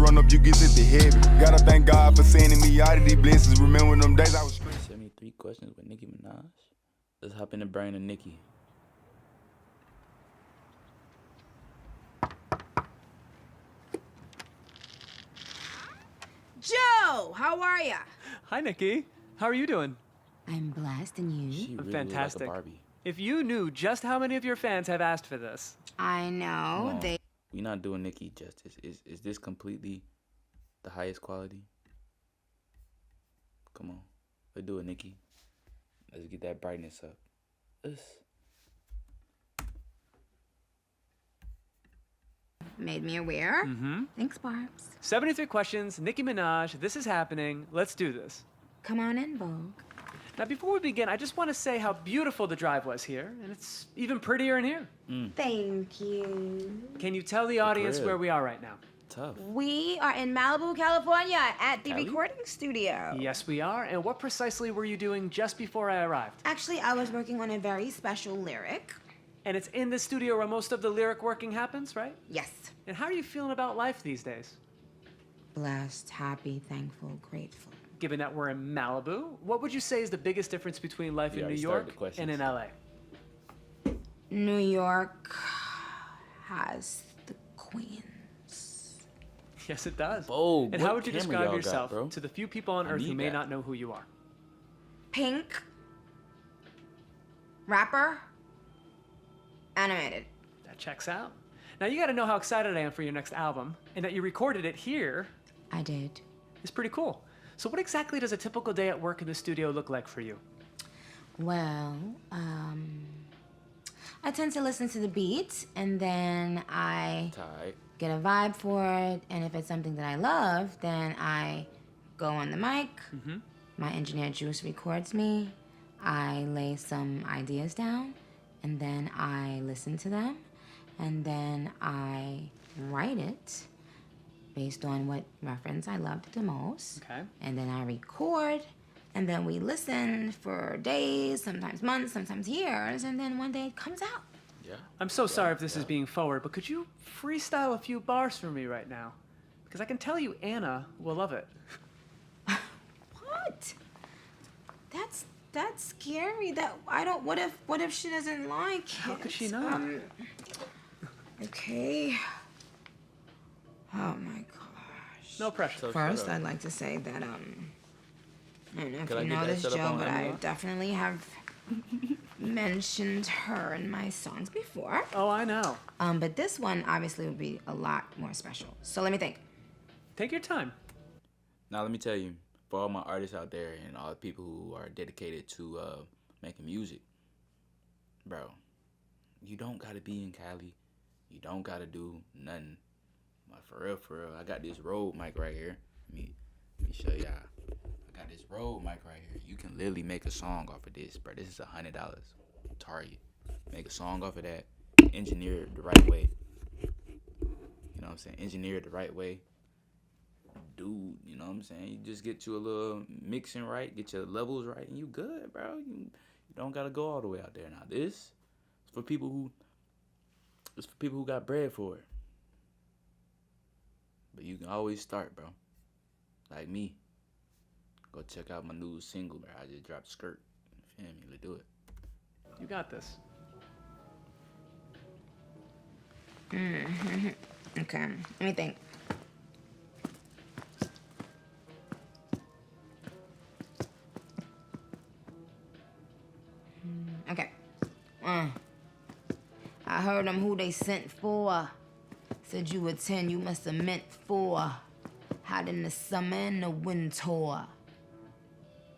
run up, you get sent to heaven. Gotta thank God for sending me out of these blessings. Remember them days I was 73 questions with Nicki Minaj. Let's hop in the brain of Nicki. Joe, how are ya? Hi, Nicki. How are you doing? I'm blessed, and you? She I'm really fantastic. Look like a Barbie. If you knew just how many of your fans have asked for this. I know, No, they... we not doing Nicki justice. Is this completely the highest quality? Come on. Let's do it, Nicki. Let's get that brightness up. Made me aware. Mm-hmm. Thanks, Barbs. 73 questions, Nicki Minaj, this is happening. Let's do this. Come on in, Vogue. Now, before we begin, I just want to say how beautiful the drive was here, and it's even prettier in here. Thank you. Can you tell the audience crib. where we are right now? Tough. We are in Malibu, California at the Cali? recording studio. Yes, we are. And what precisely were you doing just before I arrived? Actually, I was working on a very special lyric. And it's in the studio where most of the lyric working happens, right? Yes. And how are you feeling about life these days? Blessed, happy, thankful, grateful. Given that we're in Malibu, what would you say is the biggest difference between life We in New already started York the questions. and in LA? New York has the queens. Yes, it does. Oh, and what how would you camera describe y'all got, yourself bro? to the few people on I Earth who need may that. not know who you are? Pink. Rapper. Animated. That checks out. Now you got to know how excited I am for your next album, and that you recorded it here I did. is pretty cool. So what exactly does a typical day at work in the studio look like for you? Well, I tend to listen to the beat, and then I Tight. get a vibe for it, and if it's something that I love, then I go on the mic. My engineer Juice records me. I lay some ideas down, and then I listen to them, and then I write it based on what reference I loved the most. Okay. And then I record, and then we listen for days, sometimes months, sometimes years, and then one day it comes out. Yeah. I'm so sorry if this is being forward, but could you freestyle a few bars for me right now? Because I can tell you Anna will love it. What? That's scary. That I don't. What if she doesn't like it? How could she not? Okay. Oh my gosh. No pressure. So First, shut up. I'd like to say that I don't know if Could I you get know that this, set up Joe, on but I Amazon? definitely have mentioned her in my songs before. Oh, I know. But this one obviously would be a lot more special. So let me think. Take your time. Now let me tell you, for all my artists out there and all the people who are dedicated to making music, bro, you don't gotta be in Cali. You don't gotta do nothing. Like for real, I got this Rode mic right here. Let me show y'all. I got this Rode mic right here. You can literally make a song off of this, bro. This is $100. Target. Make a song off of that. Engineer it the right way. You know what I'm saying? Engineer it the right way. Dude, you know what I'm saying? You just get you a little mixing right, get your levels right, and you good, bro. You don't gotta go all the way out there. Now this is for people who got bread for it. But you can always start, bro. Like me. Go check out my new single, bro. I just dropped Skirt. You feel me? Let's do it. You got this. Okay. Let me think. Okay. I heard them who they sent for. Said you were 10, you must have meant 4. Hot in the summer and the winter.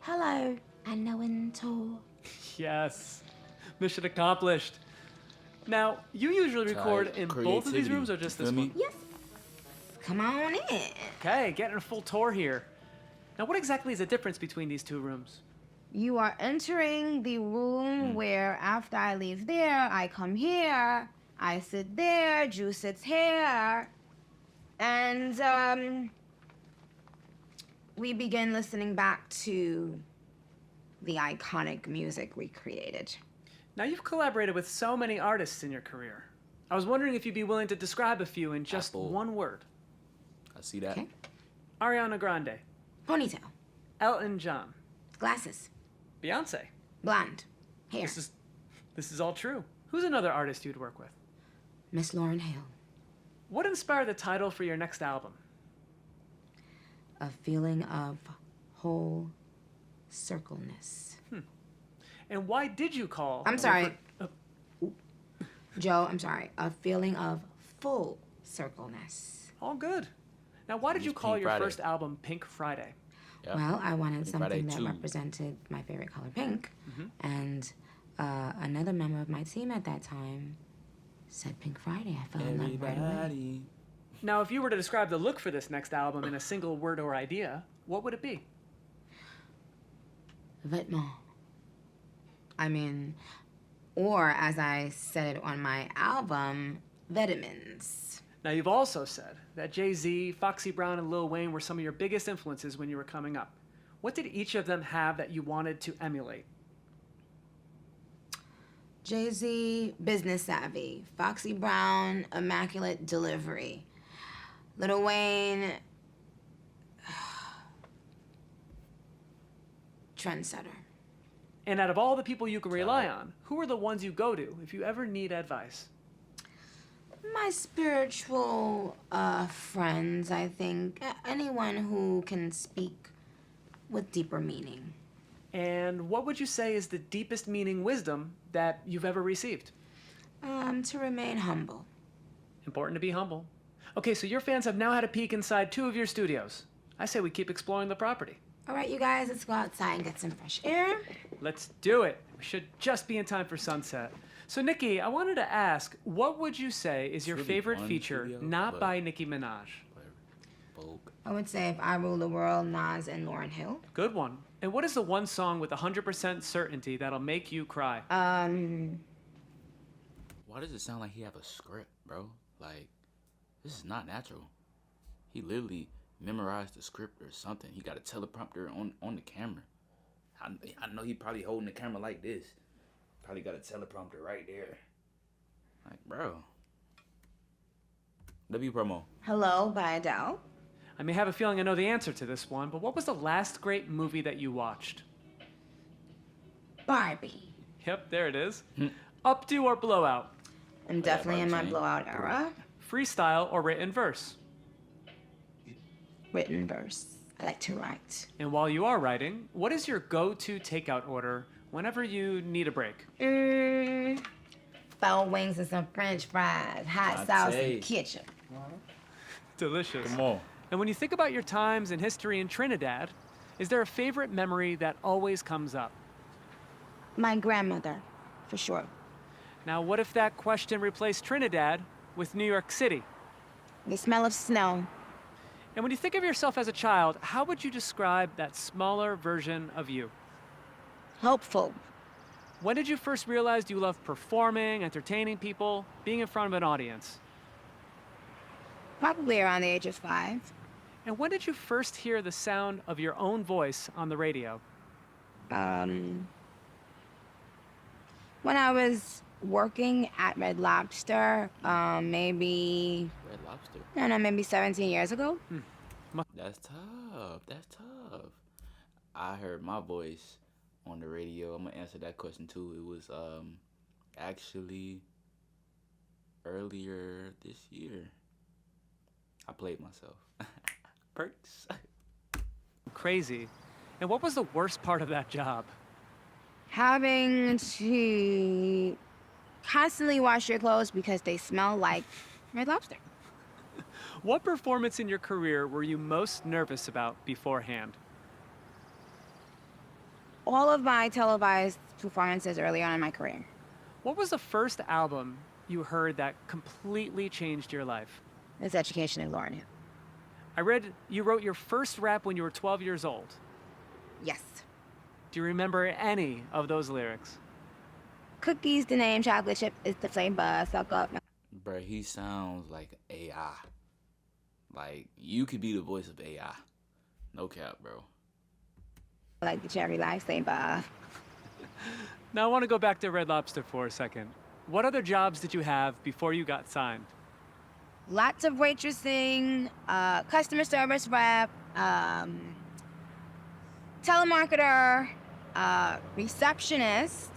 Hello, and the winter. Yes. Mission accomplished. Now, you usually record Tight. in both of these Creativity. rooms or just You this feel one? me? Yes. Come on in. Okay, getting a full tour here. Now, what exactly is the difference between these two rooms? You are entering the room where after I leave there, I come here, I sit there, Drew sits here, and we begin listening back to the iconic music we created. Now, you've collaborated with so many artists in your career. I was wondering if you'd be willing to describe a few in just Apple. one word. I see that. Okay. Ariana Grande. Ponytail. Elton John. Glasses. Beyonce. Blonde. Hair. This is all true. Who's another artist you'd work with? Miss Lauryn Hill. What inspired the title for your next album? A feeling of whole circleness. And why did you call? I'm sorry. Joe, I'm sorry. A feeling of full circleness. All good. Now, why did you call Pink your Friday. first album Pink Friday? Yep. Well, I wanted Pink Friday something that 2. represented my favorite color, pink. And another member of my team at that time said Pink Friday. I fell in love right away. Everybody. Now, if you were to describe the look for this next album in a single word or idea, what would it be? Vêtements. I mean, or as I said it on my album, vitamins. Now, you've also said that Jay-Z, Foxy Brown, and Lil Wayne were some of your biggest influences when you were coming up. What did each of them have that you wanted to emulate? Jay-Z, business savvy. Foxy Brown, immaculate delivery. Lil Wayne, trendsetter. And out of all the people you can rely on, who are the ones you go to if you ever need advice? My spiritual friends, I think. Anyone who can speak with deeper meaning. And what would you say is the deepest meaning wisdom that you've ever received? To remain humble. Important to be humble. Okay, so your fans have now had a peek inside 2 of your studios. I say we keep exploring the property. All right, you guys, let's go outside and get some fresh air. Let's do it. We should just be in time for sunset. So, Nicki, I wanted to ask, what would you say is your Really favorite one feature studio, not but- by Nicki Minaj? Vogue. I would say if I rule the world, Nas and Lauryn Hill. Good one. And what is the one song with 100% certainty that'll make you cry? Why does it sound like he have a script, bro? Like, this is not natural. He literally memorized the script or something. He got a teleprompter on the camera. I know he probably holding the camera like this. Probably got a teleprompter right there. Like, bro. W promo. Hello by Adele. I may have a feeling I know the answer to this one, but what was the last great movie that you watched? Barbie. Yep, there it is. Up to or blowout? I'm definitely in my Barbie. blowout era. Freestyle or written verse? Written verse. I like to write. And while you are writing, what is your go-to takeout order whenever you need a break? Foul wings and some French fries, hot sauce Saute. and ketchup. Delicious. Come on. And when you think about your times and history in Trinidad, is there a favorite memory that always comes up? My grandmother, for sure. Now, what if that question replaced Trinidad with New York City? The smell of snow. And when you think of yourself as a child, how would you describe that smaller version of you? Hopeful. When did you first realize you loved performing, entertaining people, being in front of an audience? Probably around the age of 5. And when did you first hear the sound of your own voice on the radio? When I was working at Red Lobster, maybe, Red Lobster. I don't know, maybe 17 years ago. That's tough. That's tough. I heard my voice on the radio. I'm gonna answer that question too. It was actually earlier this year. I played myself. Perks. Crazy. And what was the worst part of that job? Having to constantly wash your clothes because they smell like Red Lobster. What performance in your career were you most nervous about beforehand? All of my televised performances early on in my career. What was the first album you heard that completely changed your life? It's Education in Lauryn Hill. I read you wrote your first rap when you were 12 years old. Yes. Do you remember any of those lyrics? Cookies, the name, chocolate chip is the flavor, suck up. Bruh, he sounds like AI. Like, you could be the voice of AI. No cap, bro. Like the cherry lifesaver. Now I want to go back to Red Lobster for a second. What other jobs did you have before you got signed? Lots of waitressing, customer service rep, telemarketer, receptionist,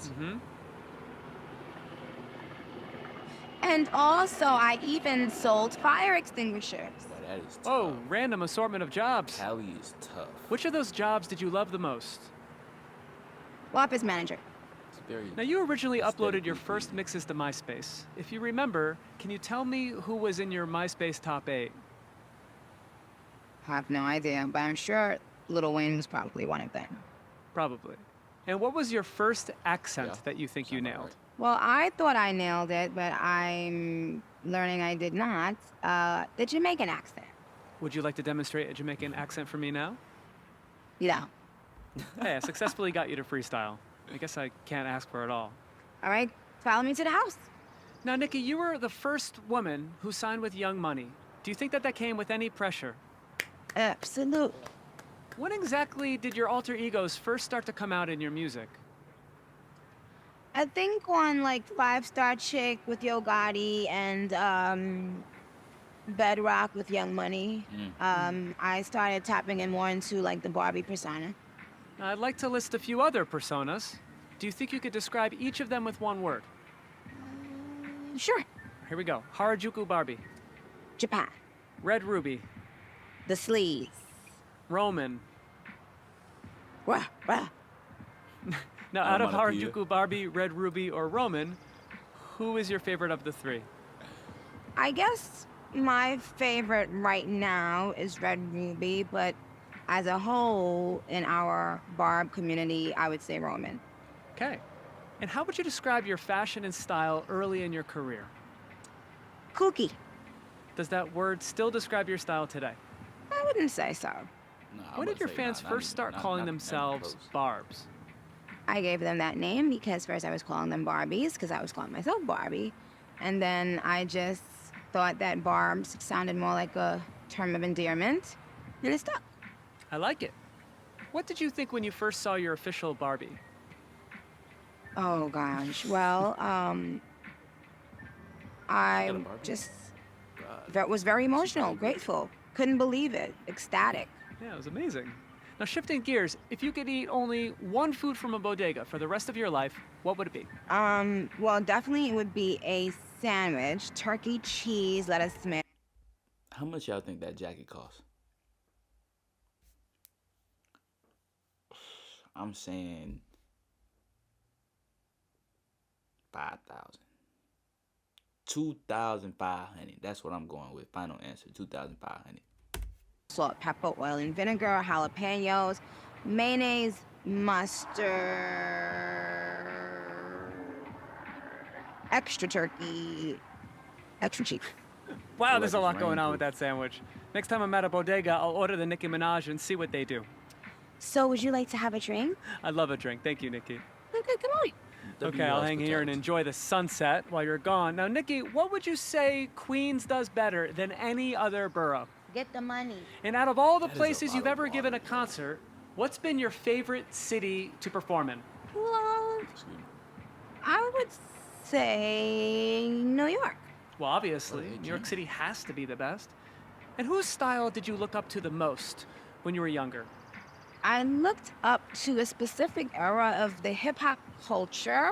and also I even sold fire extinguishers. Boy, that is tough. Oh, random assortment of jobs. Cali is tough. Which of those jobs did you love the most? Office manager. It's very. Now, you originally uploaded aesthetically your first pleasing. mixes to MySpace. If you remember, can you tell me who was in your MySpace top 8? I have no idea, but I'm sure Lil Wayne was probably one of them. Probably. And what was your first accent Yeah, that you think you sound about nailed? right. Well, I thought I nailed it, but I'm learning I did not. The Jamaican accent. Would you like to demonstrate a Jamaican accent for me now? Yeah. Hey, I successfully got you to freestyle. I guess I can't ask for it all. All right, follow me to the house. Now, Nicki, you were the first woman who signed with Young Money. Do you think that came with any pressure? Absolute. When exactly did your alter egos first start to come out in your music? I think on like 5-Star Chick with Yo Gotti and Bedrock with Young Money, I started tapping in more into like the Barbie persona. Now, I'd like to list a few other personas. Do you think you could describe each of them with one word? Sure. Here we go. Harajuku Barbie, Japan. Red Ruby, The sleeves. Roman. Rah, rah. Now, out of Onomatopoeia. Harajuku Barbie, Red Ruby, or Roman, who is your favorite of the three? I guess my favorite right now is Red Ruby, but as a whole in our Barb community, I would say Roman. Okay. And how would you describe your fashion and style early in your career? Kooky. Does that word still describe your style today? I wouldn't say so. No, I When did wouldn't your say fans not first even- start not- calling not themselves close. Barbs? I gave them that name because first I was calling them Barbies because I was calling myself Barbie. And then I just thought that Barbs sounded more like a term of endearment. And it stuck. I like it. What did you think when you first saw your official Barbie? Oh gosh. Well, I Got a Barbie? just God. was very emotional, grateful. Couldn't believe it. Ecstatic. Yeah, it was amazing. Now, shifting gears, if you could eat only one food from a bodega for the rest of your life, what would it be? Well, definitely it would be a sandwich, turkey, cheese, lettuce, tomato. How much y'all think that jacket costs? I'm saying 5,000. 2,500. That's what I'm going with. Final answer, 2,500. Salt, pepper, oil, and vinegar, jalapenos, mayonnaise, mustard, extra turkey, extra cheese. Wow, Feel there's like a it's lot going on with rainproof. that sandwich. Next time I'm at a bodega, I'll order the Nicki Minaj and see what they do. So, would you like to have a drink? I'd love a drink. Thank you, Nicki. Okay, come on. Okay, I'll hang here and enjoy the sunset while you're gone. Now, Nicki, what would you say Queens does better than any other borough? Get the money. And out of all the That is a places lot you've of ever given a water. concert, what's been your favorite city to perform in? Well, Excuse me. I would say New York. Well, obviously, Well, New York yeah. City has to be the best. And whose style did you look up to the most when you were younger? I looked up to a specific era of the hip hop culture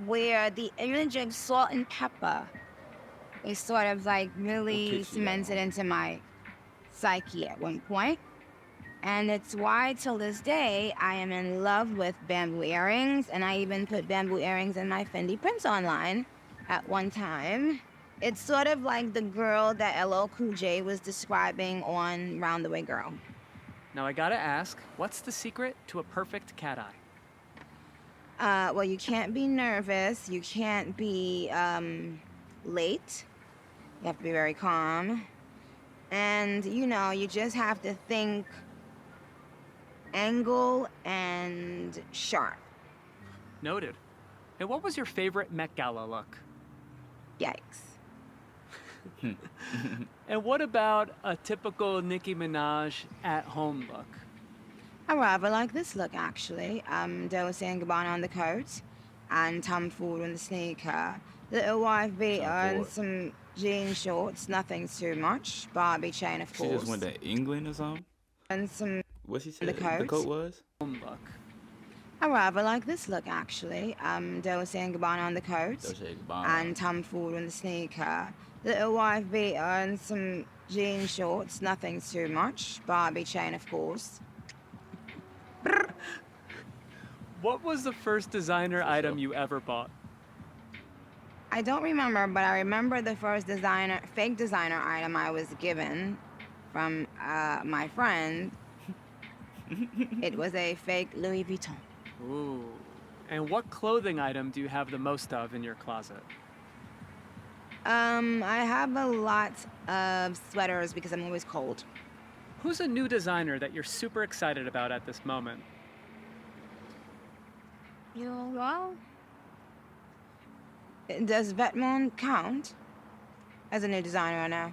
where the image of salt and pepper is sort of like really kicks you that cemented on? into my psyche at one point. And it's why till this day I am in love with bamboo earrings, and I even put bamboo earrings in my Fendi prints online at one time. It's sort of like the girl that LL Cool J was describing on Round the Way Girl. Now, I gotta ask, what's the secret to a perfect cat eye? Well, you can't be nervous. You can't be late. You have to be very calm. And, you know, you just have to think angle and sharp. Noted. And what was your favorite Met Gala look? Yikes. And what about a typical Nicki Minaj at-home look? I rather like this look, actually. Dolce & Gabbana on the coat, and Tom Ford on the sneaker. Little wife beater Tom and Ford. some jean shorts, nothing too much. Barbie chain, of She course. just went to England or something. And some What she said the the coat coat. was? Look. I rather like this look, actually. Dolce & Gabbana on the coat. Dolce & Gabbana. And Tom Ford on the sneaker. Little wife beater and some jean shorts, nothing too much. Barbie chain, of course. What was the first designer item you ever bought? I don't remember, but I remember the first fake designer item I was given from my friend. It was a fake Louis Vuitton. Ooh. And what clothing item do you have the most of in your closet? I have a lot of sweaters because I'm always cold. Who's a new designer that you're super excited about at this moment? Well, does Vetements count as a new designer or no?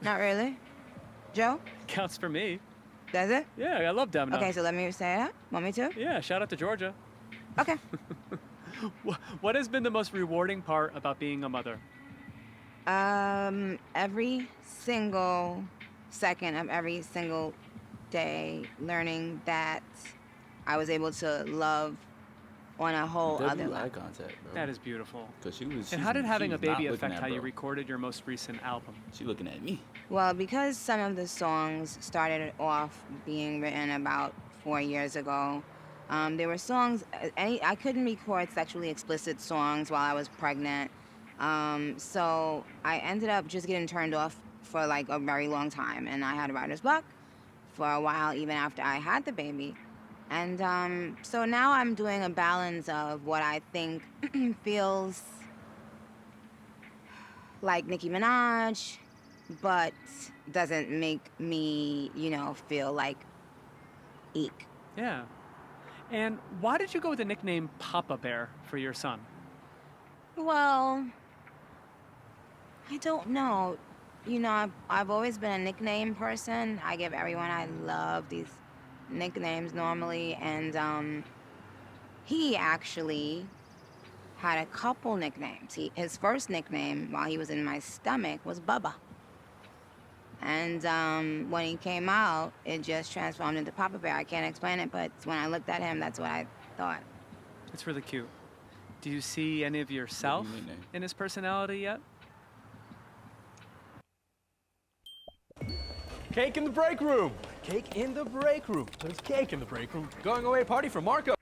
Not really. Joe, Counts for me. does it? Yeah, I love Domino. Okay, so let me say that. Want me to? Yeah, shout out to Georgia. Okay. What has been the most rewarding part about being a mother? Every single second of every single day, learning that I was able to love on a whole other Eye level. contact, bro. That is beautiful. Cause she was. And how did having a baby not affect looking how at you bro. recorded your most recent album? She looking at me. Well, because some of the songs started off being written about 4 years ago, there were songs, I couldn't record sexually explicit songs while I was pregnant. So I ended up just getting turned off for like a very long time. And I had writer's block for a while, even after I had the baby. And so now I'm doing a balance of what I think feels like Nicki Minaj, but doesn't make me, feel like eek. Yeah. And why did you go with the nickname Papa Bear for your son? Well, I don't know. I've always been a nickname person. I give everyone I love these nicknames normally, and he actually had a couple nicknames. His first nickname while he was in my stomach was Bubba. And when he came out, it just transformed into Papa Bear. I can't explain it, but when I looked at him, that's what I thought. It's really cute. Do you see any of yourself nickname? in his personality yet? Cake in the break room. Cake in the break room. There's cake in the break room. Going away party for Marco.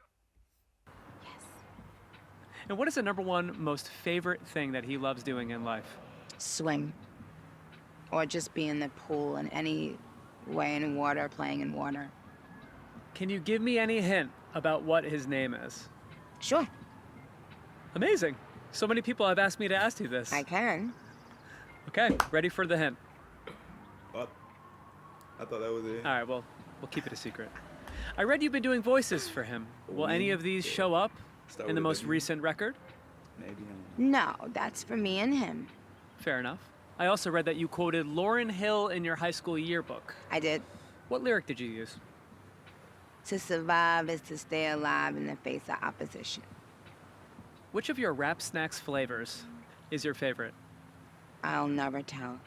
And what is the number one most favorite thing that he loves doing in life? Swim. Or just be in the pool in any way in water, playing in water. Can you give me any hint about what his name is? Sure, Amazing. So many people have asked me to ask you this. I can. Okay, ready for the hint. What? I thought that was it. All right, well, we'll keep it a secret. I read you've been doing voices for him. Will any of these show up Start in the with a most W. recent record? Maybe. No, that's for me and him. Fair enough. I also read that you quoted Lauryn Hill in your high school yearbook. I did. What lyric did you use? To survive is to stay alive in the face of opposition. Which of your Rap Snacks flavors is your favorite? I'll never tell.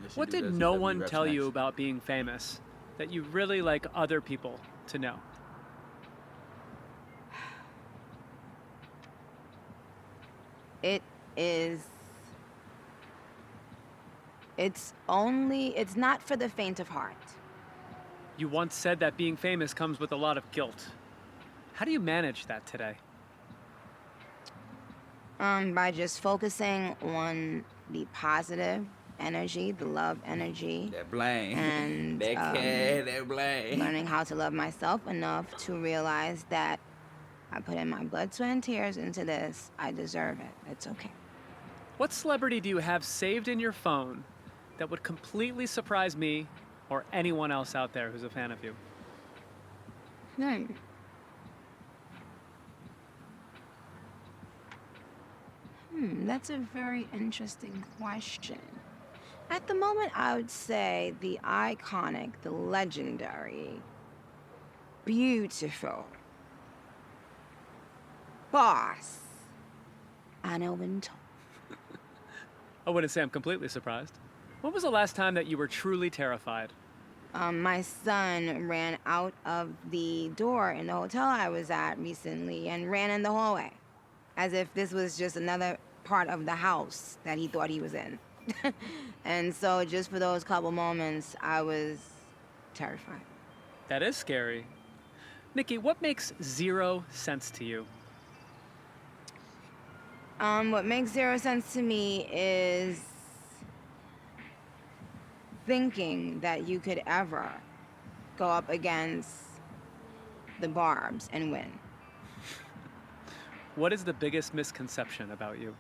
Yeah, she What do did that no CW one rap tell you snacks. about being famous that you really like other people to know? It is. It's not for the faint of heart. You once said that being famous comes with a lot of guilt. How do you manage that today? By just focusing on the positive energy, the love energy, That blame. and that cat, that blame. learning how to love myself enough to realize that I put in my blood, sweat, and tears into this. I deserve it. It's okay. What celebrity do you have saved in your phone that would completely surprise me or anyone else out there who's a fan of you? That's a very interesting question. At the moment, I would say the iconic, the legendary, beautiful boss, Anna Wintour. I wouldn't say I'm completely surprised. When was the last time that you were truly terrified? My son ran out of the door in the hotel I was at recently and ran in the hallway, as if this was just another part of the house that he thought he was in. And so just for those couple moments, I was terrified. That is scary. Nicki, what makes 0 sense to you? What makes 0 sense to me is thinking that you could ever go up against the Barbs and win. What is the biggest misconception about you?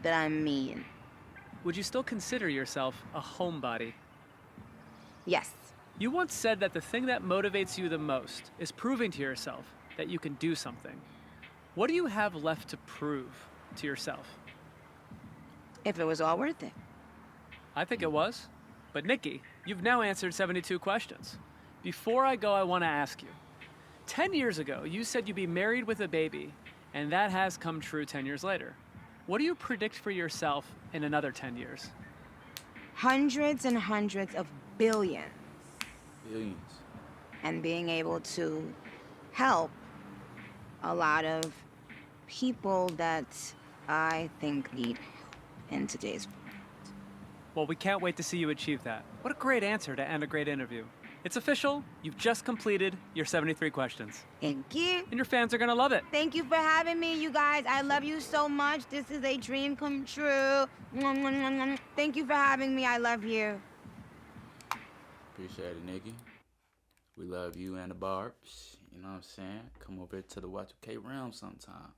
That I'm mean. Would you still consider yourself a homebody? Yes. You once said that the thing that motivates you the most is proving to yourself that you can do something. What do you have left to prove to yourself? If it was all worth it. I think it was. But Nicki, you've now answered 72 questions. Before I go, I want to ask you. 10 years ago, you said you'd be married with a baby, and that has come true 10 years later. What do you predict for yourself in another 10 years? Hundreds and hundreds of billions. Billions. And being able to help a lot of people that I think need help in today's world. Well, we can't wait to see you achieve that. What a great answer to end a great interview. It's official. You've just completed your 73 questions. Thank you. And your fans are going to love it. Thank you for having me, you guys. I love you so much. This is a dream come true. Thank you for having me. I love you. Appreciate it, Nicki. We love you and the Barbs. You know what I'm saying? Come over to the Y2K realm sometime.